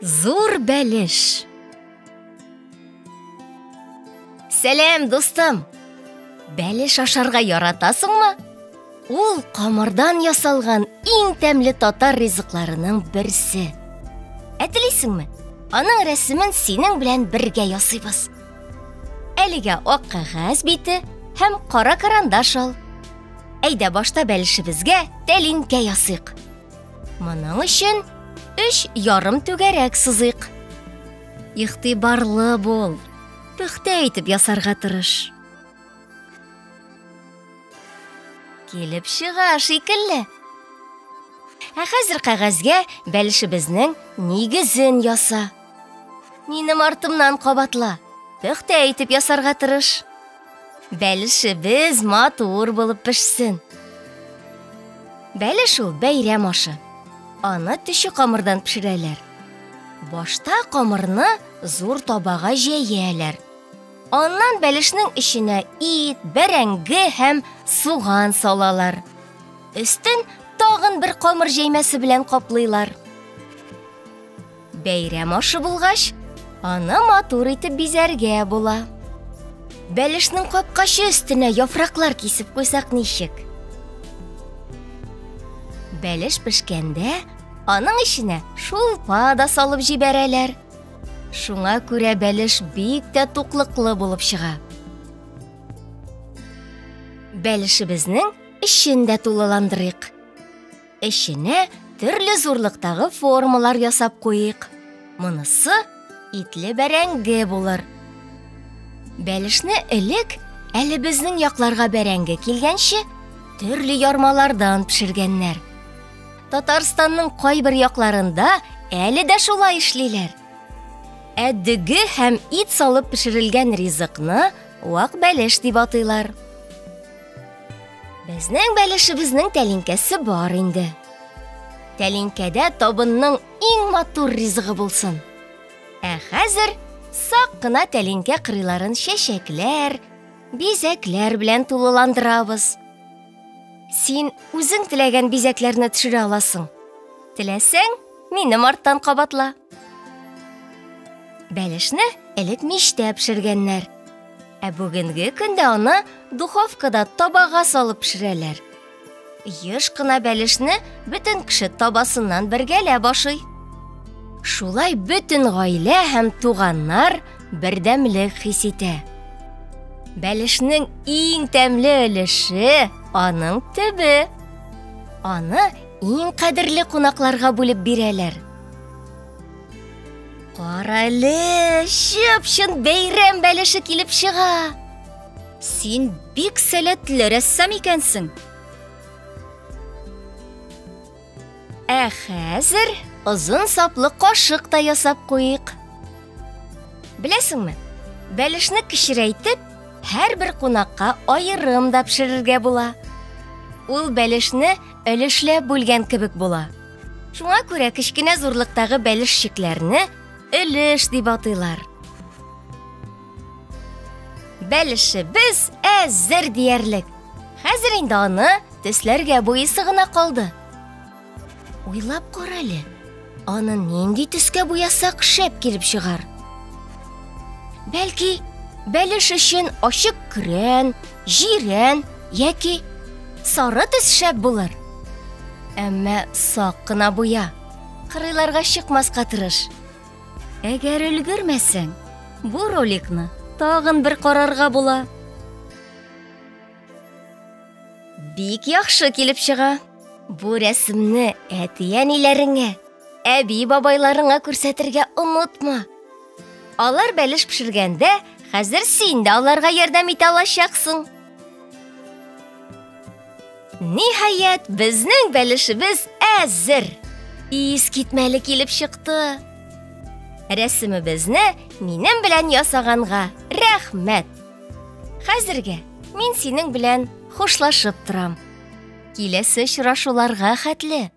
Зур бәлеш. Сәлем, достым. Бәлеш ашарга яратасыңмы? Ул камырдан ясалган иң тәмле татар ризыкларының берсе. Телисеңме? Аның рәсемен синең белән бергә ясыйбыз. Әлегә ак кәгазь бите һәм кара карандаш ал. Әйдә башта бәлешебезгә тәлинкә ясыйк. Моның өчен 3 ярым түгәрәк сызыйк. Игътибарлы бул. Пөхтә итеп ясарга тырыш. Килеп чыга шикелле. Хәзер кәгазьгә бәлешебезнең нигезен яса. Минем артымнан кабатла. Пөхтә итеп ясарга тырыш. Бәлешебез матур булып пешсен. Бәлеш ул бәйрәм ашы. Аны төші камырдан пешерәләр. Башта камырны зур табага җәяләр. Аннан бәлешнең эченә ит, бәрәңге һәм суган салалар. Өстен тагын бер камыр җәймәсе белән каплыйлар. Бәйрәм ашы булгач, аны матур итеп бизәргә була. Бәлешнең капкачы өстенә яфраклар кисеп куйсак ничек? Бәлеш пешкәндә, аның эченә шулпа да салып җибәрәләр. Шуңа күрә бәлеш бик тә туклыклы булып чыга. Бәлешебезнең эчен дә тулыландырыйк. Эченә төрле зурлыктагы формалар ясап куйыйк. Монысы итле бәрәңге булыр. Бәлешне элек, әле безнең якларга бәрәңге килгәнче, төрле ярмалардан пешергәннәр. Татарстанның кайбер якларында әле дә шулай эшлиләр. Дөге һәм ит салып пешерелгән ризыкны вак бәлеш дип атыйлар. Безнең бәлешебезнең тәлинкәсе бар инде. Тәлинкәдә табынның иң матур ризыгы булсын. Хәзер сак кына тәлинкә кырыйларын чәчәкләр, бизәкләр белән тулыландырабыз. Син үзең теләгән бизәкләрне төшерә аласың. Теләсәң, минем арттан кабатла. Бәлешне элек мичтә пешергәннәр. Бүгенге көндә аны духовкада табага салып пешерәләр. Еш кына бәлешне бөтен кеше табасыннан бергәләп ашый. Шулай бөтен гаилә һәм туганнар бердәмлек хис итә. Бәлешнең иң тәмле өлеше аның төбе. Аны иң кадерле кунакларга бүлеп бирәләр. Кара әле, чып-чын бәйрәм бәлеше килеп чыга. Син бик сәләтле рәссам икәнсең. Хәзер озын саплы кашык та ясап куйык. Беләсеңме, бәлешне кечерәйтеп, һәрбер кунакка аерым да пешерергә була. Ул бәлешне өлешләп бүлгән кебек була. Шуңа күрә кечкенә зурлыктагы бәлешчекләрне өлеш дип атыйлар. Бәлешебез әзер диярлек. Хәзер инде аны төсләргә буйысы гына калды. Уйлап кара әле, аны нинди төскә буясак шәп килеп чыгар. Бәлки, бәлеш өчен ачык көрән, җирән яки сары төс шәп булыр. Әмма сак кына буя, кырыйларга чыкмаска тырыш. Әгәр өлгермәсәң, бу роликны тагын бер карарга була. Бик яхшы килеп чыга. Бу рәсемне әти-әниләреңә, әби-бабайларыңа күрсәтергә онытма. Алар бәлеш пешергәндә, хәзер син дә аларга ярдәм итә алачаксың. Ниһаять, безнең бәлешебез әзер. Ис китмәле килеп чыкты. Рәсемебезне минем белән ясаганга рәхмәт. Хәзергә мин синең белән хушлашып торам. Киләсе очрашуларга хәтле.